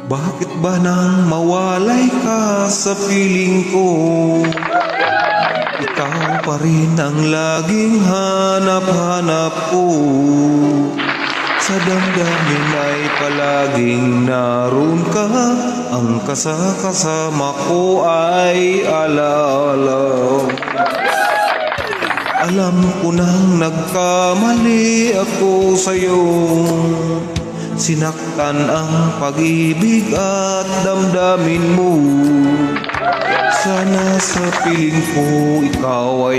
Bakit ba nang mawalay ka sa piling ko? Ikaw pa rin ang laging hanap-hanap ko. Sa damdamin ay palaging naroon ka. Ang kasama ko ay alaala. Alam ko nang nagkamali ako sa'yo. Sinaktan ang pag-ibig at damdamin mo. Sana sa piling ko ikaw ay